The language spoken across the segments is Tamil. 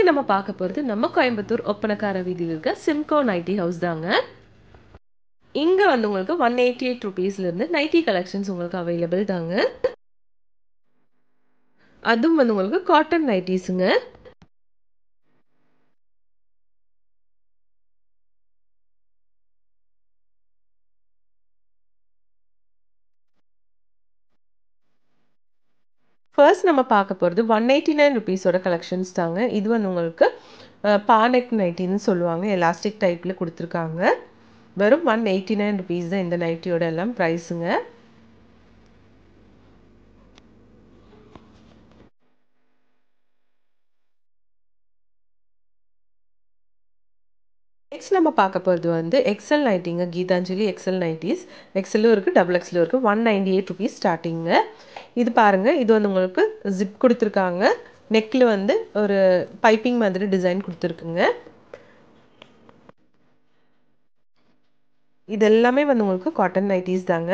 நம்ம பார்க்க போகிறது நம்ம கோயம்புத்தூர் ஒப்பனக்கார வீதியில் இருக்க சிம்கோ நைட்டி ஹவுஸ் தாங்க. இங்கே வந்து உங்களுக்கு 188 ருபீஸ்லேருந்து நைட்டி கலெக்ஷன்ஸ் உங்களுக்கு அவைலபிள் தாங்க. அதுவும் வந்து உங்களுக்கு காட்டன் நைட்டிஸுங்க. ஃபர்ஸ்ட் நம்ம பார்க்க போகிறது 189 ருபீஸோட கலெக்ஷன்ஸ் தாங்க. இது வந்து உங்களுக்கு பானெக் நைட்டின்னு சொல்லுவாங்க. எலாஸ்டிக் டைப்பில் கொடுத்துருக்காங்க. வெறும் 189 ருபீஸ் தான் இந்த நைட்டியோட எல்லாம் ப்ரைஸுங்க. நெக்ஸ்ட் நம்ம பார்க்க போகிறது வந்து எக்ஸல் நைட்டிங்க. Gitanjali XL nighties. எக்ஸலும் இருக்குது, டபுள் எக்ஸலும் இருக்குது. 198 ருபீஸ் ஸ்டார்டிங்க. இது பாருங்கள், இது வந்து உங்களுக்கு ஜிப் கொடுத்துருக்காங்க. நெக்கில் வந்து ஒரு பைப்பிங் மாதிரி டிசைன் கொடுத்துருக்குங்க. இது எல்லாமே வந்து உங்களுக்கு காட்டன் நைட்டிஸ் தாங்க.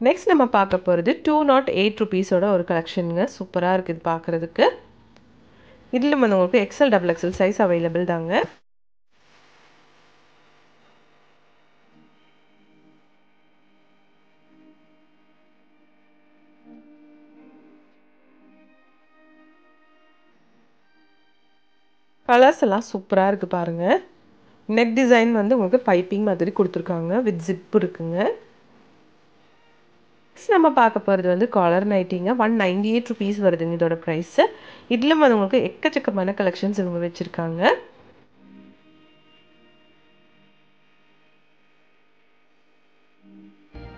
நெக்ஸ்ட் நம்ம பார்க்க போகிறது 208 ருபீஸோட ஒரு கலெக்ஷனுங்க. சூப்பராக இருக்குது பார்க்குறதுக்கு. இதில் வந்து உங்களுக்கு XL double XL size available தாங்க. கலர்ஸ் எல்லாம் சூப்பராக இருக்குது பாருங்கள். நெக் டிசைன் வந்து உங்களுக்கு பைப்பிங் மாதிரி கொடுத்துருக்காங்க. வித் ஜிப் இருக்குங்க. நெக்ஸ்ட் நம்ம பார்க்க போகிறது வந்து காலர் நைட்டிங்க. 198 ருபீஸ் வருதுங்க இதோட ப்ரைஸு. இதில் வந்து உங்களுக்கு எக்கச்சக்கமான கலெக்ஷன்ஸ் இவங்க வச்சுருக்காங்க.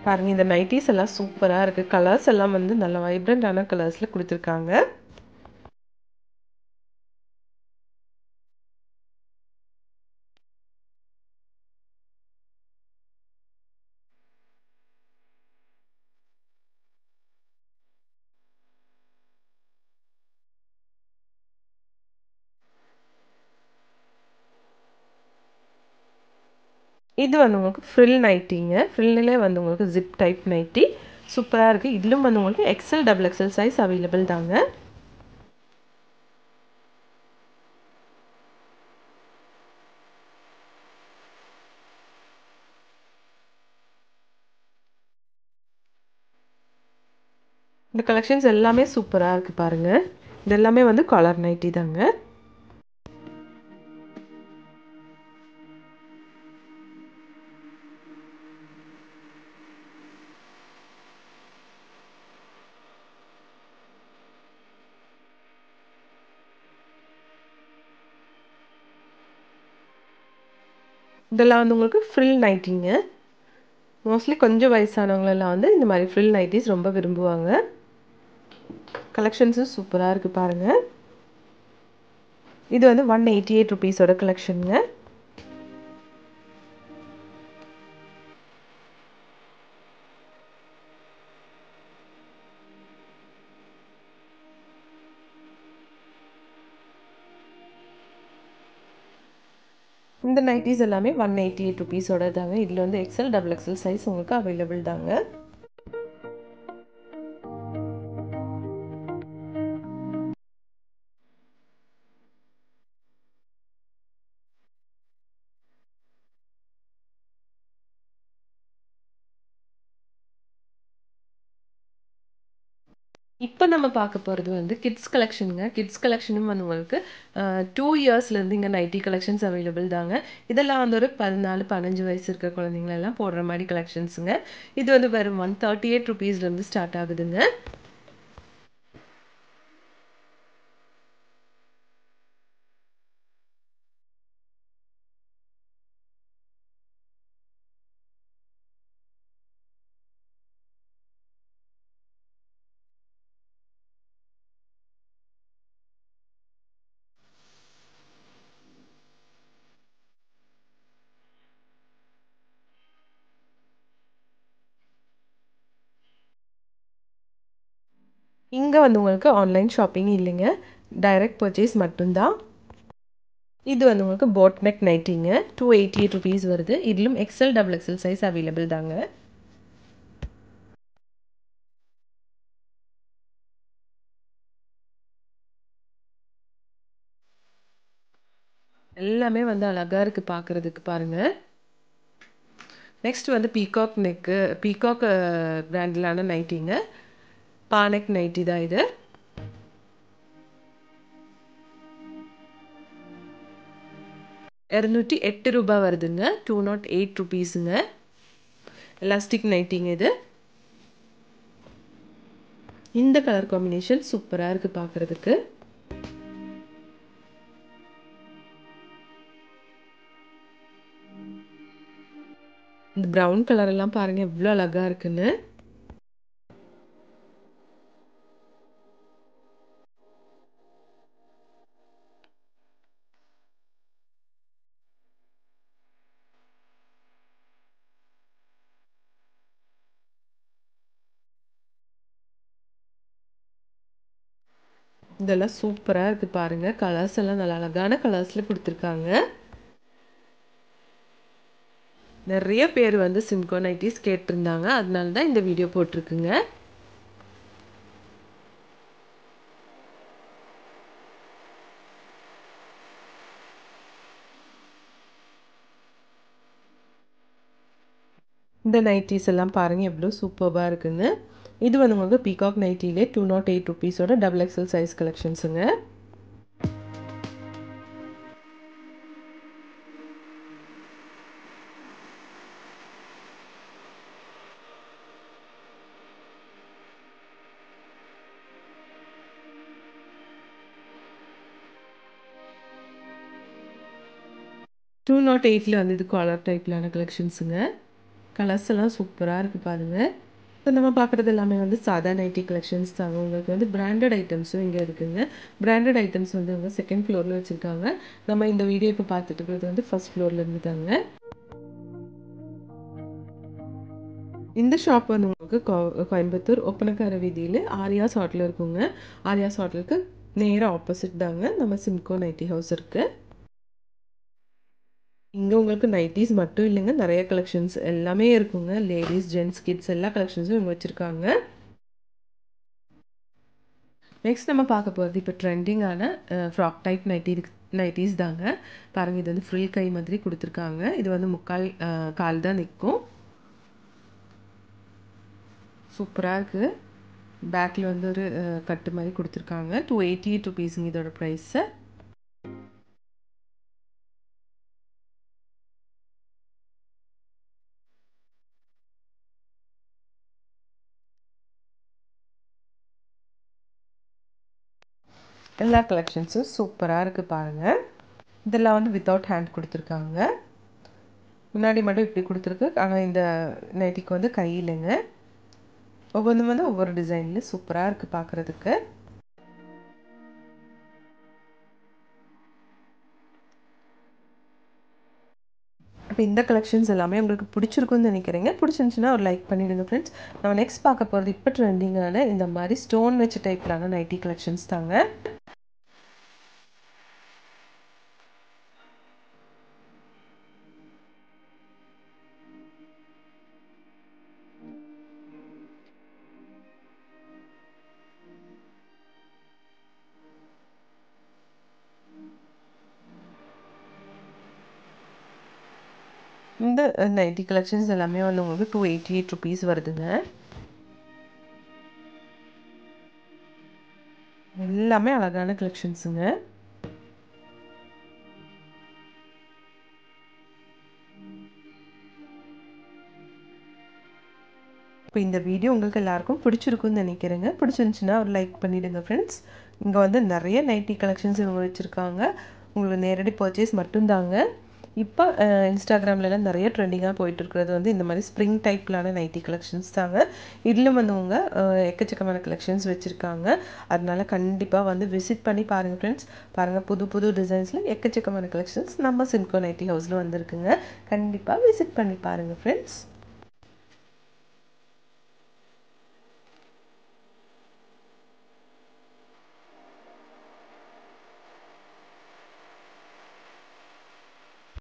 பாருங்கள், இந்த நைட்டிஸ் எல்லாம் சூப்பராக இருக்குது. கலர்ஸ் எல்லாம் வந்து நல்ல வைப்ரண்டான கலர்ஸில் கொடுத்துருக்காங்க. இது வந்து உங்களுக்கு ஃப்ரில் நைட்டிங்க. ஃப்ரில்லே வந்து உங்களுக்கு ஜிப் டைப் நைட்டி சூப்பராக இருக்குது. இதிலும் வந்து உங்களுக்கு XL double XL size available தாங்க. இந்த கலெக்ஷன்ஸ் எல்லாமே சூப்பராக இருக்குது பாருங்கள். இது எல்லாமே வந்து காலர் நைட்டி தாங்க. இதெல்லாம் வந்து உங்களுக்கு ஃப்ரில் நைட்டிங்க. மோஸ்ட்லி கொஞ்சம் வயசானவங்களெல்லாம் வந்து இந்த மாதிரி ஃப்ரில் நைட்டிஸ் ரொம்ப விரும்புவாங்க. கலெக்ஷன்ஸும் சூப்பராக இருக்குது பாருங்கள். இது வந்து 188 ருபீஸோட கலெக்ஷனுங்க. இந்த நைட்டிஸ் எல்லாமே 188 ருபீஸோட தாங்க. இதில் வந்து எக்ஸல் டபுள் எக்ஸல் சைஸ் உங்களுக்கு அவைலபிள் தாங்க. இப்போ நம்ம பார்க்க போகிறது வந்து கிட்ஸ் கலெக்ஷனுங்க. கிட்ஸ் கலெக்ஷனும் வந்து உங்களுக்கு 2 இயர்ஸ்லேருந்து இங்கே நைட்டி கலெக்ஷன்ஸ் அவைலபிள் தாங்க. இதெல்லாம் வந்து ஒரு 14-15 வயசு இருக்க குழந்தைங்களெல்லாம் போடுற மாதிரி கலெக்ஷன்ஸுங்க. இது வந்து வெறும் 138 ருபீஸ்லேருந்து ஸ்டார்ட் ஆகுதுங்க. இங்கே வந்து உங்களுக்கு ஆன்லைன் ஷாப்பிங் இல்லைங்க, டைரக்ட் பர்ச்சேஸ் மட்டும்தான். இது வந்து உங்களுக்கு போட் நெக் நைட்டிங்க, 288 ருபீஸ் வருது. இதிலும் XL double XL size available தாங்க. எல்லாமே வந்து அழகா இருக்கு பார்க்குறதுக்கு பாருங்க. நெக்ஸ்ட் வந்து பீகாக் நெக்கு, பீகாக் பிராண்டிலான நைட்டிங்க, பானெக் நைட்டி தான் இது. ₹208 வருதுங்க, 208 ருபீஸுங்க. எலாஸ்டிக் நைட்டிங்க இது. இந்த கலர் காம்பினேஷன் சூப்பராக இருக்குது பார்க்குறதுக்கு. இந்த ப்ரௌன் கலர் எல்லாம் பாருங்க எவ்வளோ அழகா இருக்குன்னு. இதெல்லாம் சூப்பராக இருக்குது பாருங்க. கலர்ஸ் எல்லாம் நல்ல அழகான கலர்ஸில் கொடுத்துருக்காங்க. நிறைய பேர் வந்து சிம்கோ நைட்டிஸ் கேட்டிருந்தாங்க, அதனால தான் இந்த வீடியோ போட்டிருக்குங்க. இந்த நைட்டிஸ் எல்லாம் பாருங்கள் எவ்வளோ சூப்பராக இருக்குங்க. இது வந்து உங்களுக்கு பீகாக் நைட்டிலே 208 ருபீஸோட டபுள் எக்ஸ்எல் சைஸ் கலெக்ஷன்ஸுங்க. டூ நாட் எயிட்டில் வந்து இது காலர் டைப்லான கலெக்ஷன்ஸுங்க. கலர்ஸ் எல்லாம் சூப்பராக இருக்குது பாருங்கள். இப்போ நம்ம பார்க்குறது எல்லாமே வந்து சாதா நைட்டி கலெக்ஷன்ஸ் தாங்க. உங்களுக்கு வந்து பிராண்டட் ஐட்டம்ஸும் இங்கே இருக்குங்க. பிராண்டட் ஐட்டம்ஸ் வந்து அவங்க செகண்ட் ஃப்ளோரில் வச்சுருக்காங்க. நம்ம இந்த வீடியோ இப்போ பார்த்துட்டு இருக்கிறது வந்து ஃபர்ஸ்ட் ஃப்ளோரில் இருந்து தாங்க. இந்த ஷாப் வந்து உங்களுக்கு கோயம்புத்தூர் ஒப்பனக்கார வீதியில் ஆரியாஸ் ஹோட்டல் இருக்குங்க. ஆரியாஸ் ஹோட்டலுக்கு நேராக ஆப்போசிட் தாங்க நம்ம சிம்கோ நைட்டி ஹவுஸ் இருக்குது. இங்கே உங்களுக்கு நைட்டிஸ் மட்டும் இல்லைங்க, நிறைய கலெக்ஷன்ஸ் எல்லாமே இருக்குங்க. லேடிஸ், ஜென்ட்ஸ், கிட்ஸ் எல்லா கலெக்ஷன்ஸும் இவங்க வச்சுருக்காங்க. நெக்ஸ்ட் நம்ம பார்க்க போகிறது இப்போ ட்ரெண்டிங்கான ஃப்ராக் டைப் நைட்டிஸ் தாங்க. பாருங்கள், இது வந்து ஃப்ரில் கை மாதிரி கொடுத்துருக்காங்க. இது வந்து முக்கால் கால் தான் நிற்கும். சூப்பராக இருக்குது. பேக்கில் வந்து ஒரு கட்டு மாதிரி கொடுத்துருக்காங்க. 288 ருபீஸுங்க இதோட ப்ரைஸு. எல்லா கலெக்ஷன்ஸும் சூப்பராக இருக்குது பாருங்கள். இதெல்லாம் வந்து வித்தவுட் ஹேண்ட் கொடுத்துருக்காங்க. முன்னாடி மட்டும் இப்படி கொடுத்துருக்கு, ஆனால் இந்த நைட்டிக்கு வந்து கை இல்லைங்க. ஒவ்வொன்றும் வந்து ஒவ்வொரு டிசைனில் சூப்பராக இருக்குது பார்க்குறதுக்கு. இப்போ இந்த கலெக்ஷன்ஸ் எல்லாமே உங்களுக்கு பிடிச்சிருக்குன்னு நினைக்கிறேங்க. பிடிச்சிருந்துச்சுன்னா ஒரு லைக் பண்ணிவிடுங்க ஃப்ரெண்ட்ஸ். நம்ம நெக்ஸ்ட் பார்க்க போகிறது இப்போ ட்ரெண்டிங்கான இந்த மாதிரி ஸ்டோன் வச்ச டைப்லான நைட்டி கலெக்ஷன்ஸ் தாங்க. இந்த நைட்டி கலெக்ஷன்ஸ் எல்லாமே வந்து உங்களுக்கு 288 ருபீஸ் வருதுங்க. எல்லாமே அழகான கலெக்ஷன்ஸுங்க. இப்போ இந்த வீடியோ உங்களுக்கு எல்லாருக்கும் பிடிச்சிருக்குன்னு நினைக்கிறேங்க. பிடிச்சிருந்துச்சுன்னா ஒரு லைக் பண்ணிவிடுங்க ஃப்ரெண்ட்ஸ். இங்கே வந்து நிறைய நைட்டி கலெக்ஷன்ஸ் இவங்க வச்சுருக்காங்க. உங்களுக்கு நேரடி பர்ச்சேஸ் மட்டும்தாங்க. இப்போ இன்ஸ்டாகிராம்லலாம் நிறைய ட்ரெண்டிங்காக போயிட்டுருக்கிறது வந்து இந்த மாதிரி ஸ்ப்ரிங் டைப்லான நைட்டி கலெக்ஷன்ஸ் தாங்க. இதில் வந்து அவங்க எக்கச்சக்கமான கலெக்ஷன்ஸ் வச்சுருக்காங்க. அதனால கண்டிப்பாக வந்து விசிட் பண்ணி பாருங்கள் ஃப்ரெண்ட்ஸ். பாருங்கள், புது புது டிசைன்ஸில் எக்கச்சக்கமான கலெக்ஷன்ஸ் நம்ம சிம்கோ நைட்டி ஹவுஸில் வந்திருக்குங்க. கண்டிப்பாக விசிட் பண்ணி பாருங்கள் ஃப்ரெண்ட்ஸ்.